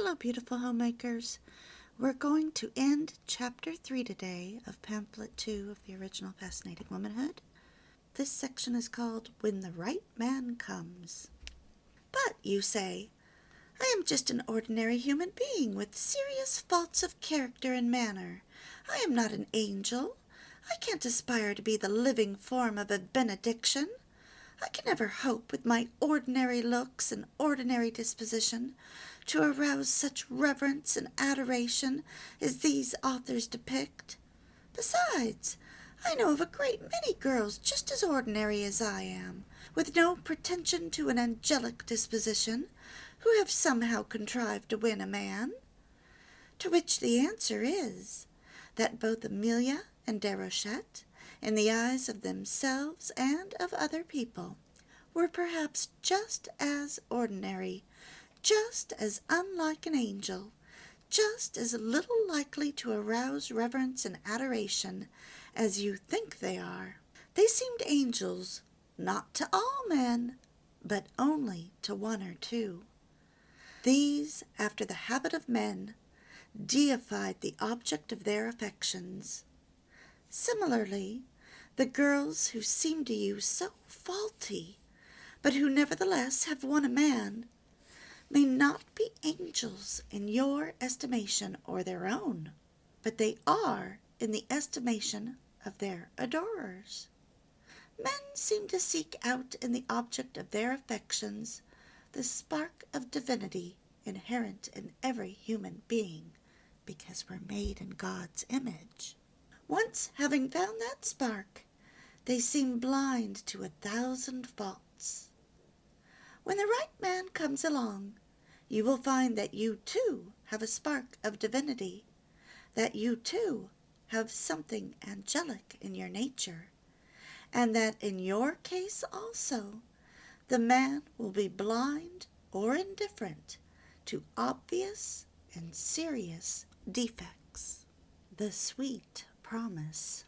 Hello, beautiful homemakers. We're going to end Chapter 3 today of Pamphlet 2 of the original Fascinating Womanhood. This section is called When the Right Man Comes. But, you say, I am just an ordinary human being with serious faults of character and manner. I am not an angel. I can't aspire to be the living form of a benediction. I can never hope, with my ordinary looks and ordinary disposition, to arouse such reverence and adoration as these authors depict. Besides, I know of a great many girls just as ordinary as I am, with no pretension to an angelic disposition, who have somehow contrived to win a man. To which the answer is, that both Amelia and Déruchette, in the eyes of themselves and of other people, were perhaps just as ordinary, just as unlike an angel, just as little likely to arouse reverence and adoration as you think they are. They seemed angels, not to all men, but only to one or two. These, after the habit of men, deified the object of their affections. Similarly, the girls who seem to you so faulty, but who nevertheless have won a man, may not be angels in your estimation or their own, but they are in the estimation of their adorers. Men seem to seek out in the object of their affections the spark of divinity inherent in every human being, because we're made in God's image. Once having found that spark, they seem blind to 1,000 faults. When the right man comes along, you will find that you too have a spark of divinity, that you too have something angelic in your nature, and that in your case also the man will be blind or indifferent to obvious and serious defects. The sweet promise.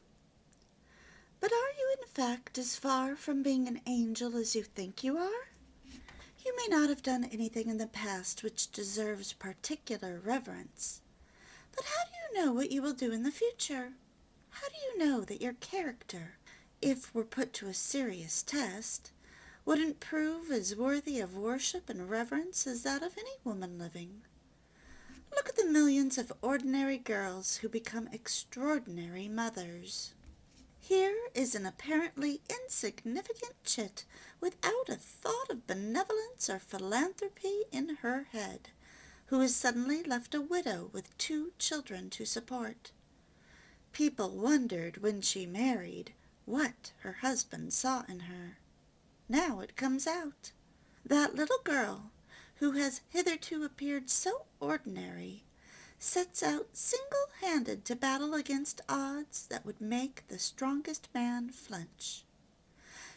But are you in fact as far from being an angel as you think you are? You may not have done anything in the past which deserves particular reverence, but how do you know what you will do in the future? How do you know that your character, if were put to a serious test, wouldn't prove as worthy of worship and reverence as that of any woman living? Look at the millions of ordinary girls who become extraordinary mothers. Here is an apparently insignificant chit without a thought of benevolence or philanthropy in her head, who is suddenly left a widow with 2 children to support. People wondered when she married what her husband saw in her. Now it comes out. That little girl, who has hitherto appeared so ordinary, sets out single-handed to battle against odds that would make the strongest man flinch.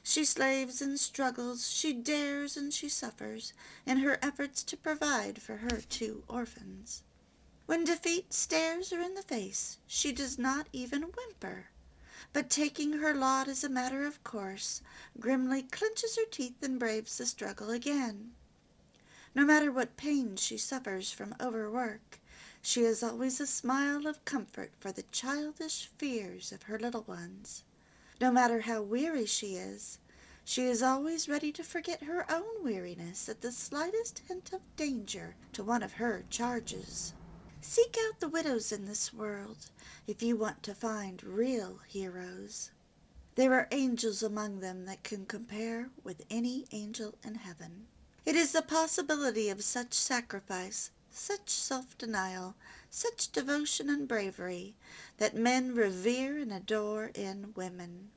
She slaves and struggles, she dares and she suffers, in her efforts to provide for her 2 orphans. When defeat stares her in the face, she does not even whimper, but taking her lot as a matter of course, grimly clenches her teeth and braves the struggle again. No matter what pain she suffers from overwork, she has always a smile of comfort for the childish fears of her little ones. No matter how weary she is always ready to forget her own weariness at the slightest hint of danger to one of her charges. Seek out the widows in this world if you want to find real heroes. There are angels among them that can compare with any angel in heaven. It is the possibility of such sacrifice, such self-denial, such devotion and bravery, that men revere and adore in women.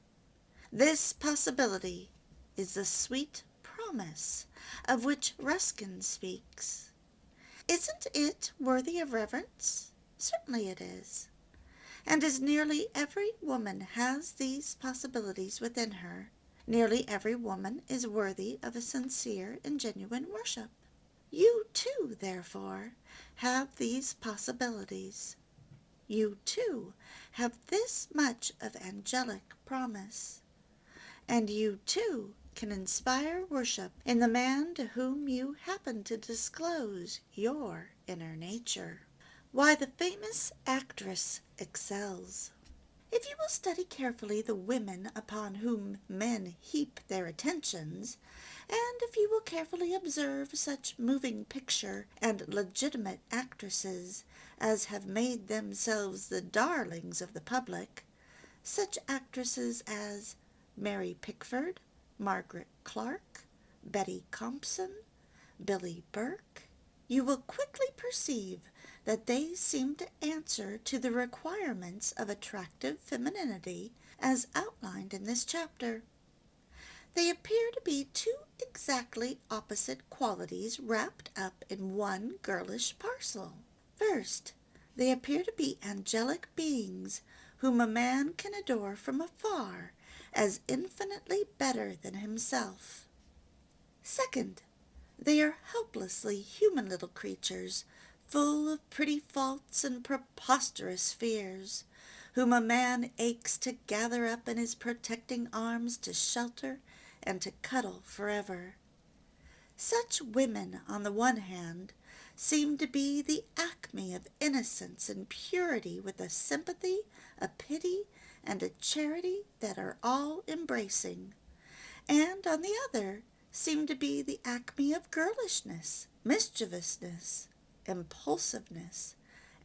This possibility is the sweet promise of which Ruskin speaks. Isn't it worthy of reverence? Certainly it is. And as nearly every woman has these possibilities within her, nearly every woman is worthy of a sincere and genuine worship. You too, therefore, have these possibilities. You too have this much of angelic promise. And you too can inspire worship in the man to whom you happen to disclose your inner nature. Why the famous actress excels. If you will study carefully the women upon whom men heap their attentions, and if you will carefully observe such moving picture and legitimate actresses as have made themselves the darlings of the public, such actresses as Mary Pickford, Margaret Clark, Betty Compson, Billie Burke, you will quickly perceive that they seem to answer to the requirements of attractive femininity as outlined in this chapter. They appear to be two exactly opposite qualities wrapped up in one girlish parcel. First, they appear to be angelic beings whom a man can adore from afar as infinitely better than himself. Second, they are helplessly human little creatures, full of pretty faults and preposterous fears, whom a man aches to gather up in his protecting arms to shelter and to cuddle forever. Such women, on the one hand, seem to be the acme of innocence and purity, with a sympathy, a pity, and a charity that are all embracing, and on the other seem to be the acme of girlishness, mischievousness, impulsiveness,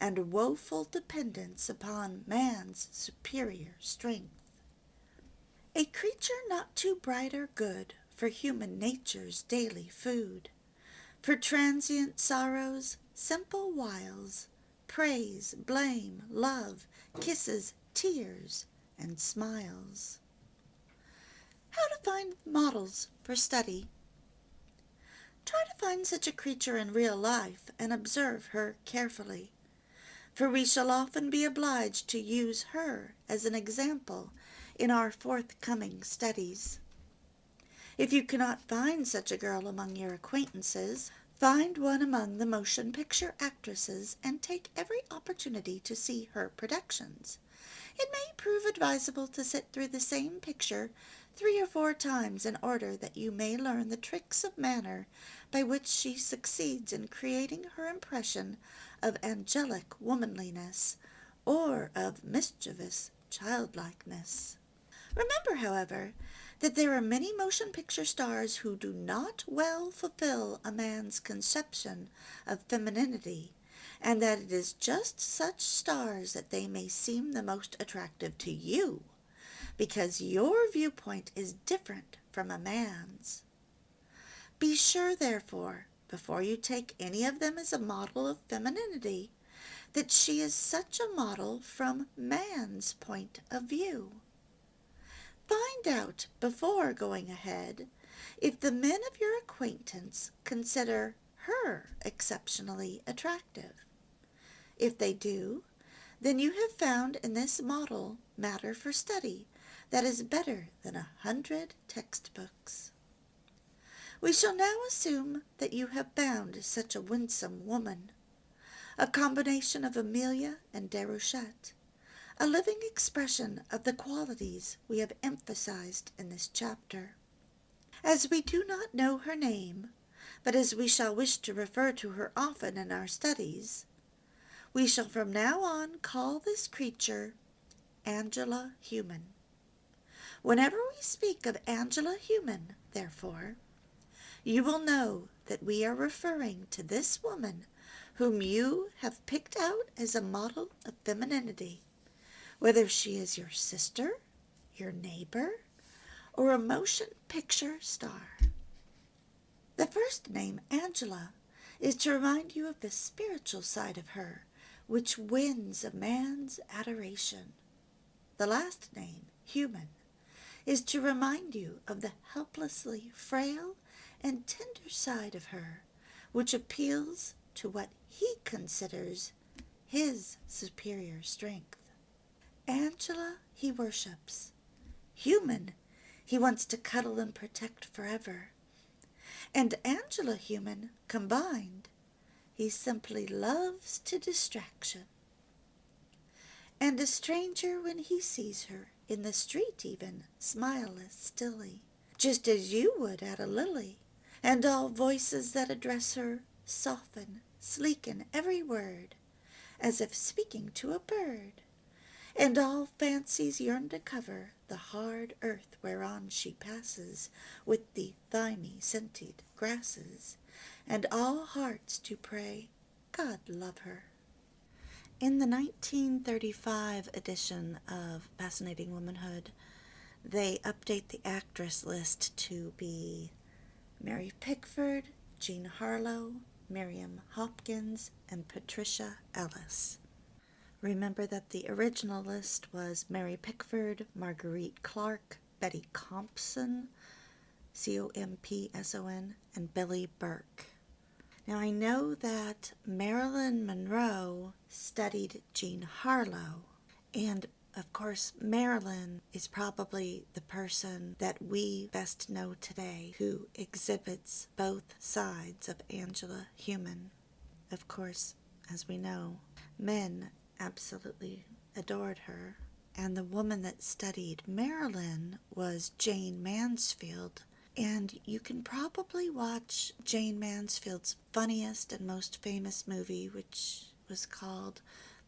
and woeful dependence upon man's superior strength. A creature not too bright or good for human nature's daily food, for transient sorrows, simple wiles, praise, blame, love, kisses, tears, and smiles. How to find models for study. Try to find such a creature in real life and observe her carefully, for we shall often be obliged to use her as an example in our forthcoming studies. If you cannot find such a girl among your acquaintances, find one among the motion picture actresses and take every opportunity to see her productions. It may prove advisable to sit through the same picture 3 or 4 times in order that you may learn the tricks of manner by which she succeeds in creating her impression of angelic womanliness or of mischievous childlikeness. Remember, however, that there are many motion picture stars who do not well fulfill a man's conception of femininity, and that it is just such stars that they may seem the most attractive to you, because your viewpoint is different from a man's. Be sure, therefore, before you take any of them as a model of femininity, that she is such a model from man's point of view. Find out before going ahead if the men of your acquaintance consider her exceptionally attractive. If they do, then you have found in this model matter for study that is better than 100 textbooks. We shall now assume that you have found such a winsome woman, a combination of Amelia and Déruchette, a living expression of the qualities we have emphasized in this chapter. As we do not know her name, but as we shall wish to refer to her often in our studies, we shall from now on call this creature Angela Human. Whenever we speak of Angela Human, therefore, you will know that we are referring to this woman whom you have picked out as a model of femininity, whether she is your sister, your neighbor, or a motion picture star. The first name, Angela, is to remind you of the spiritual side of her, which wins a man's adoration. The last name, Human, is to remind you of the helplessly frail and tender side of her, which appeals to what he considers his superior strength. Angela he worships. Human he wants to cuddle and protect forever. And Angela Human combined, he simply loves to distraction. And a stranger, when he sees her, in the street even, smileth stilly, just as you would at a lily, and all voices that address her soften, sleeken every word, as if speaking to a bird, and all fancies yearn to cover the hard earth whereon she passes with the thymy-scented grasses, and all hearts do pray, God love her. In the 1935 edition of Fascinating Womanhood, they update the actress list to be Mary Pickford, Jean Harlow, Miriam Hopkins, and Patricia Ellis. Remember that the original list was Mary Pickford, Marguerite Clark, Betty Compson, Compson, and Billie Burke. Now I know that Marilyn Monroe studied Jean Harlow, and of course Marilyn is probably the person that we best know today who exhibits both sides of Angela Human. Of course, as we know, men absolutely adored her, and the woman that studied Marilyn was Jane Mansfield. And you can probably watch Jane Mansfield's funniest and most famous movie, which was called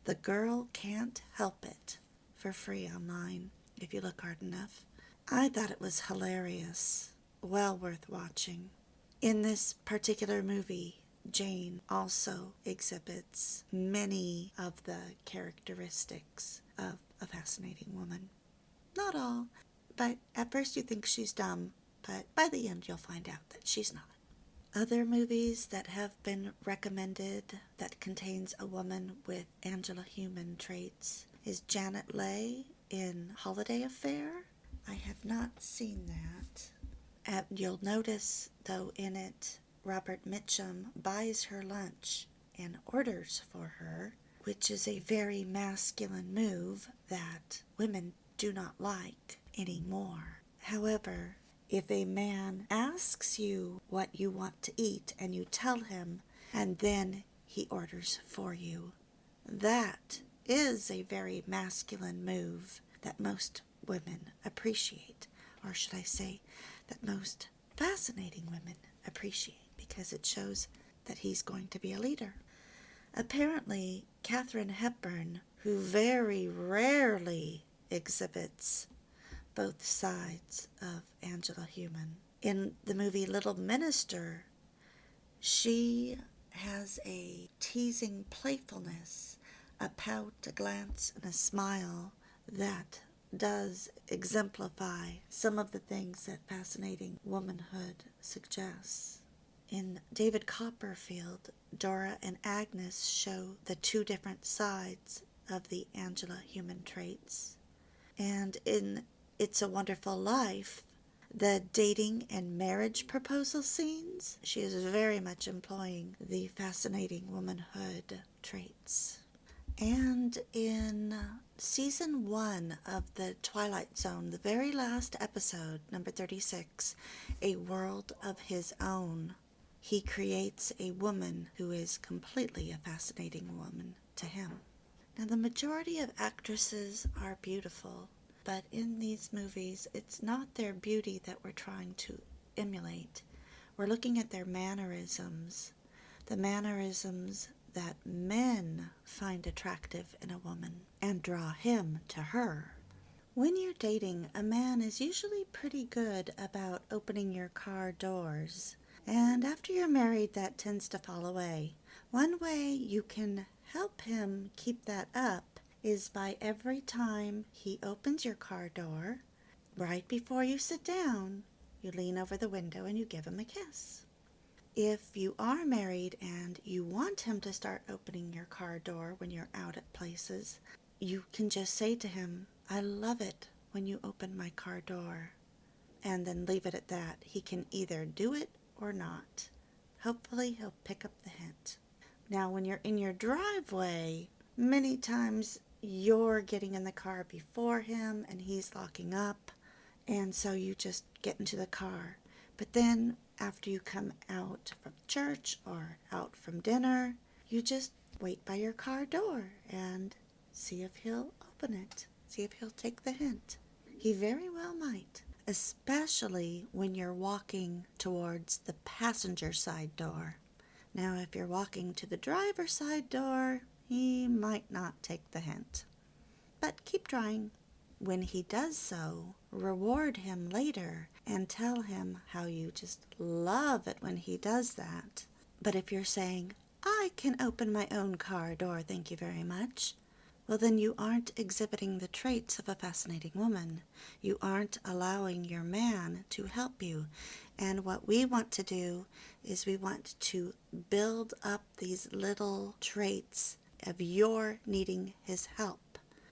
The Girl Can't Help It, for free online if you look hard enough. I thought it was hilarious, well worth watching. In this particular movie, Jane also exhibits many of the characteristics of a fascinating woman. Not all, but at first you think she's dumb, but by the end you'll find out that she's not. Other movies that have been recommended that contains a woman with Angela Human traits is Janet Leigh in Holiday Affair. I have not seen that. You'll notice, though, in it, Robert Mitchum buys her lunch and orders for her, which is a very masculine move that women do not like anymore. However, if a man asks you what you want to eat and you tell him, and then he orders for you, that is a very masculine move that most women appreciate, or should I say that most fascinating women appreciate, because it shows that he's going to be a leader. Apparently, Katharine Hepburn, who very rarely exhibits both sides of Angela Human, in the movie Little Minister, she has a teasing playfulness, a pout, a glance, and a smile that does exemplify some of the things that Fascinating Womanhood suggests. In David Copperfield, Dora and Agnes show the two different sides of the Angela Human traits. And in It's a Wonderful Life, the dating and marriage proposal scenes, she is very much employing the Fascinating Womanhood traits. And in season 1 of The Twilight Zone, the very last episode, number 36, A World of His Own, he creates a woman who is completely a fascinating woman to him. Now, the majority of actresses are beautiful, but in these movies, it's not their beauty that we're trying to emulate. We're looking at their mannerisms, the mannerisms that men find attractive in a woman and draw him to her. When you're dating, a man is usually pretty good about opening your car doors, and after you're married, that tends to fall away. One way you can help him keep that up is by every time he opens your car door, right before you sit down, you lean over the window and you give him a kiss. If you are married and you want him to start opening your car door when you're out at places, you can just say to him, I love it when you open my car door, and then leave it at that. He can either do it or not. Hopefully he'll pick up the hint. Now, when you're in your driveway, many times you're getting in the car before him and he's locking up, and so you just get into the car. But then after you come out from church or out from dinner, you just wait by your car door and see if he'll open it. See if he'll take the hint. He very well might. especially when you're walking towards the passenger side door. Now, if you're walking to the driver's side door, he might not take the hint. But keep trying. When he does so, reward him later and tell him how you just love it when he does that. But if you're saying, I can open my own car door, thank you very much, well, then you aren't exhibiting the traits of a fascinating woman. You aren't allowing your man to help you. And what we want to do is we want to build up these little traits of your needing his help,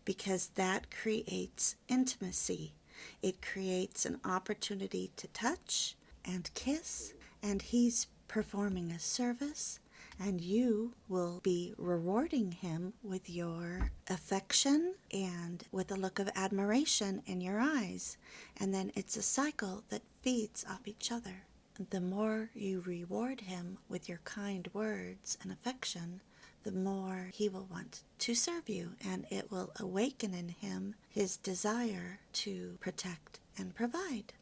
because that creates intimacy. It creates an opportunity to touch and kiss, and he's performing a service, and you will be rewarding him with your affection and with a look of admiration in your eyes. And then it's a cycle that feeds off each other. The more you reward him with your kind words and affection, the more he will want to serve you, and it will awaken in him his desire to protect and provide.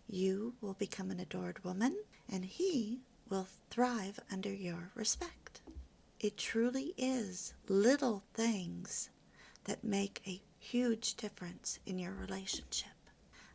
You will become an adored woman, and he will thrive under your respect. It truly is little things that make a huge difference in your relationship.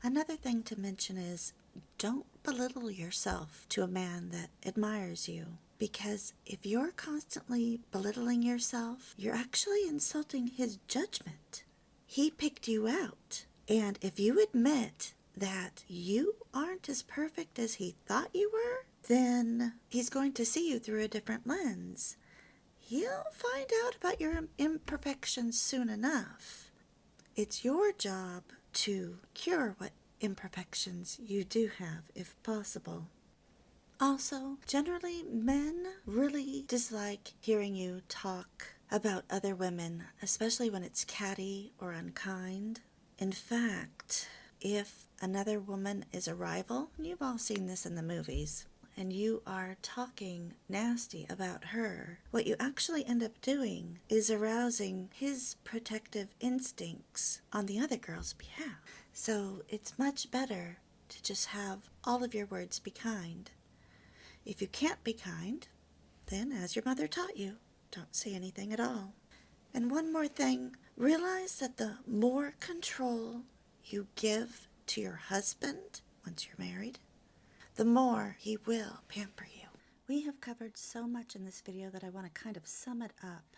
Another thing to mention is don't belittle yourself to a man that admires you, because if you're constantly belittling yourself, you're actually insulting his judgment. He picked you out, and if you admit that you aren't as perfect as he thought you were, then he's going to see you through a different lens. He'll find out about your imperfections soon enough. It's your job to cure what imperfections you do have, if possible. Also, generally, men really dislike hearing you talk about other women, especially when it's catty or unkind. In fact, if another woman is a rival, you've all seen this in the movies, and you are talking nasty about her, what you actually end up doing is arousing his protective instincts on the other girl's behalf. So it's much better to just have all of your words be kind. If you can't be kind, then as your mother taught you, don't say anything at all. And one more thing, realize that the more control you give to your husband once you're married, the more he will pamper you. We have covered so much in this video that I want to kind of sum it up.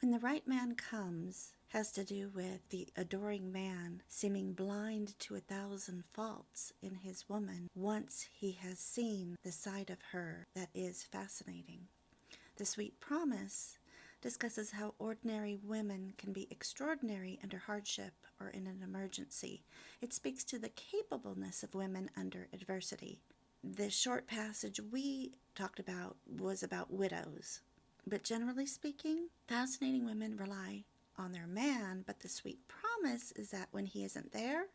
When the right man comes has to do with the adoring man seeming blind to 1,000 faults in his woman once he has seen the side of her that is fascinating. The Sweet Promise discusses how ordinary women can be extraordinary under hardship or in an emergency. It speaks to the capableness of women under adversity. The short passage we talked about was about widows. But generally speaking, fascinating women rely on their man, but the Sweet Promise is that when he isn't there,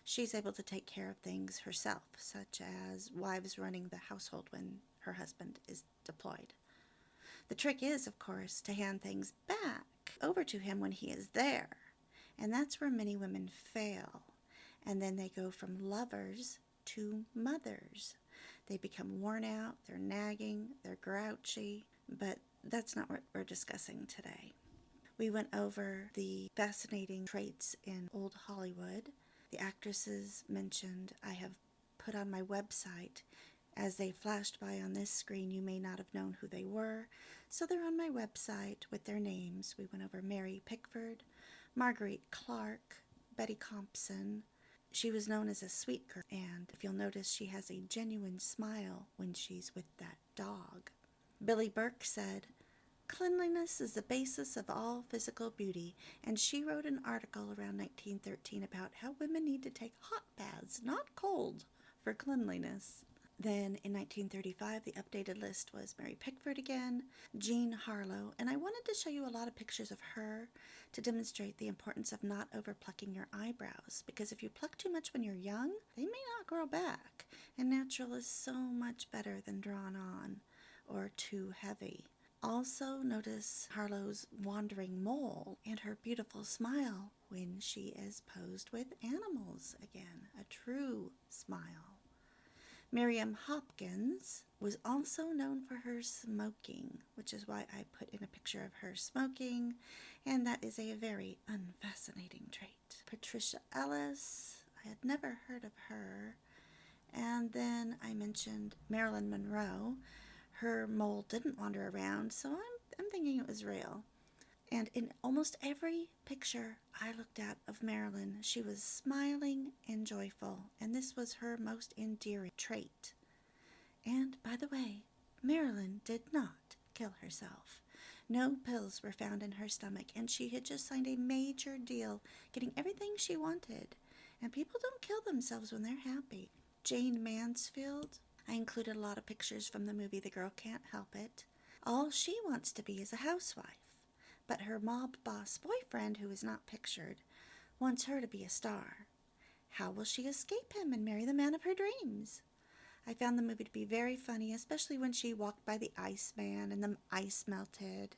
she's able to take care of things herself, such as wives running the household when her husband is deployed. The trick is, of course, to hand things back over to him when he is there. And that's where many women fail. And then they go from lovers to mothers. They become worn out, they're nagging, they're grouchy, but that's not what we're discussing today. We went over the fascinating traits in old Hollywood. The actresses mentioned I have put on my website. As they flashed by on this screen, you may not have known who they were, so they're on my website with their names. We went over Mary Pickford, Marguerite Clark, Betty Compson. She was known as a sweet girl, and if you'll notice, she has a genuine smile when she's with that dog. Billy Burke said, "Cleanliness is the basis of all physical beauty," and she wrote an article around 1913 about how women need to take hot baths, not cold, for cleanliness. Then in 1935, the updated list was Mary Pickford again, Jean Harlow, and I wanted to show you a lot of pictures of her to demonstrate the importance of not over-plucking your eyebrows, because if you pluck too much when you're young, they may not grow back, and natural is so much better than drawn on or too heavy. Also notice Harlow's wandering mole and her beautiful smile when she is posed with animals again, a true smile. Miriam Hopkins was also known for her smoking, which is why I put in a picture of her smoking, and that is a very unfascinating trait. Patricia Ellis, I had never heard of her. And then I mentioned Marilyn Monroe. Her mole didn't wander around, so I'm thinking it was real. And in almost every picture I looked at of Marilyn, she was smiling and joyful, and this was her most endearing trait. And, by the way, Marilyn did not kill herself. No pills were found in her stomach, and she had just signed a major deal, getting everything she wanted. And people don't kill themselves when they're happy. Jane Mansfield, I included a lot of pictures from the movie The Girl Can't Help It. All she wants to be is a housewife. But her mob boss boyfriend, who is not pictured, wants her to be a star. How will she escape him and marry the man of her dreams? I found the movie to be very funny, especially when she walked by the Iceman and the ice melted,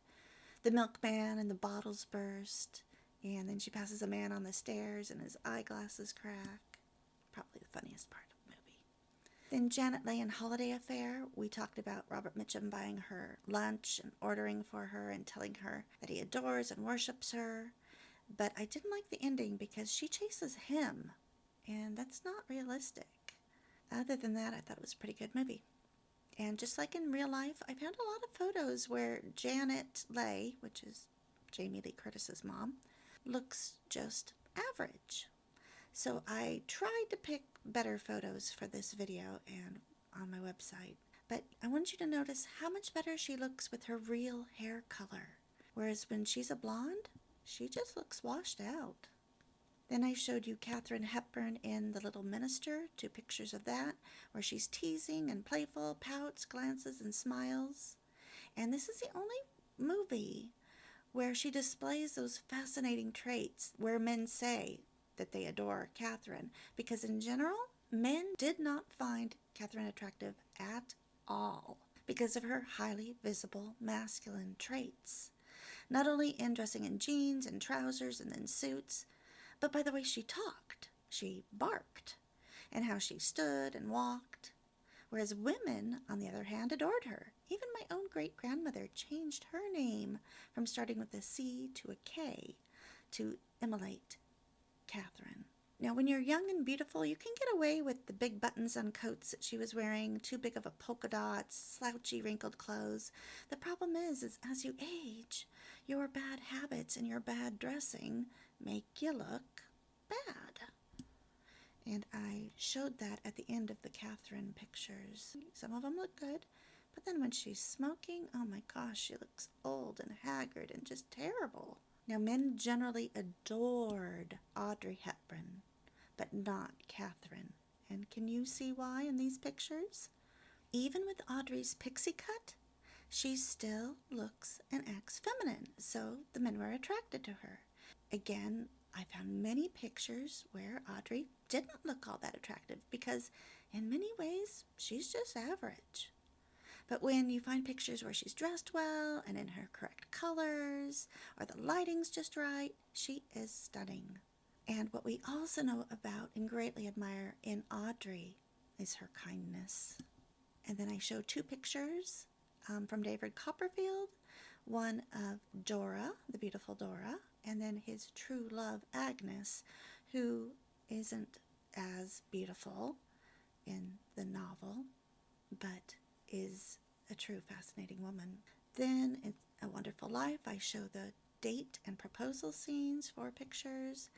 the milkman and the bottles burst, and then she passes a man on the stairs and his eyeglasses crack. Probably the funniest part of the movie. Then Janet Leigh and Holiday Affair, we talked about Robert Mitchum buying her lunch and ordering for her and telling her that he adores and worships her. But I didn't like the ending because she chases him, and that's not realistic. Other than that, I thought it was a pretty good movie. And just like in real life, I found a lot of photos where Janet Leigh, which is Jamie Lee Curtis's mom, looks just average. So I tried to pick better photos for this video and on my website. But I want you to notice how much better she looks with her real hair color. Whereas when she's a blonde, she just looks washed out. Then I showed you Katharine Hepburn in The Little Minister, 2 pictures of that, where she's teasing and playful, pouts, glances, and smiles. And this is the only movie where she displays those fascinating traits where men say that they adore Katharine, because in general, men did not find Katharine attractive at all because of her highly visible masculine traits. Not only in dressing in jeans and trousers and then suits, but by the way she talked, she barked, and how she stood and walked. Whereas women, on the other hand, adored her. Even my own great-grandmother changed her name from starting with a C to a K to emulate Katharine. Now, when you're young and beautiful, you can get away with the big buttons on coats that she was wearing, too big of a polka dot, slouchy, wrinkled clothes. The problem is as you age, your bad habits and your bad dressing make you look bad. And I showed that at the end of the Katharine pictures. Some of them look good, but then when she's smoking, oh my gosh, she looks old and haggard and just terrible. Now, men generally adored Audrey Hepburn, but not Katharine. And can you see why in these pictures? Even with Audrey's pixie cut, she still looks and acts feminine, so the men were attracted to her. Again, I found many pictures where Audrey didn't look all that attractive because in many ways she's just average. But when you find pictures where she's dressed well and in her correct colors, or the lighting's just right, she is stunning. And what we also know about and greatly admire in Audrey is her kindness. And then I show 2 pictures from David Copperfield, one of Dora, the beautiful Dora, and then his true love, Agnes, who isn't as beautiful in the novel, but is a true fascinating woman. Then in A Wonderful Life, I show the date and proposal scenes, 4 pictures,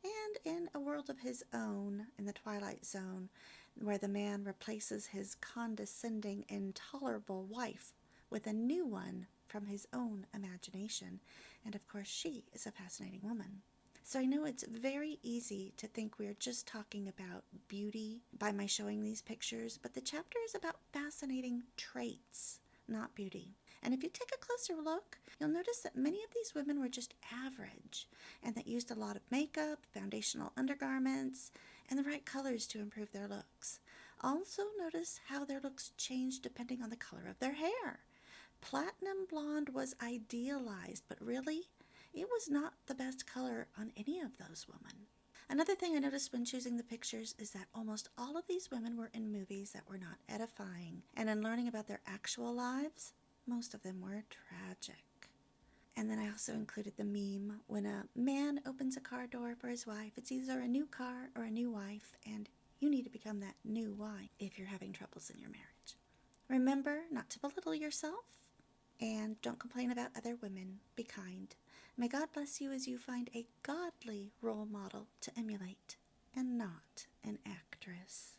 and in A World of His Own, in the Twilight Zone, where the man replaces his condescending, intolerable wife with a new one from his own imagination. And of course, she is a fascinating woman. So I know it's very easy to think we're just talking about beauty by my showing these pictures, but the chapter is about fascinating traits, not beauty. And if you take a closer look, you'll notice that many of these women were just average and that used a lot of makeup, foundational undergarments, and the right colors to improve their looks. Also notice how their looks changed depending on the color of their hair. platinum blonde was idealized, but really, it was not the best color on any of those women. Another thing I noticed when choosing the pictures is that almost all of these women were in movies that were not edifying, and in learning about their actual lives, most of them were tragic. And then I also included the meme when a man opens a car door for his wife. It's either a new car or a new wife, and you need to become that new wife if you're having troubles in your marriage. Remember not to belittle yourself, and don't complain about other women. Be kind. May God bless you as you find a godly role model to emulate, and not an actress.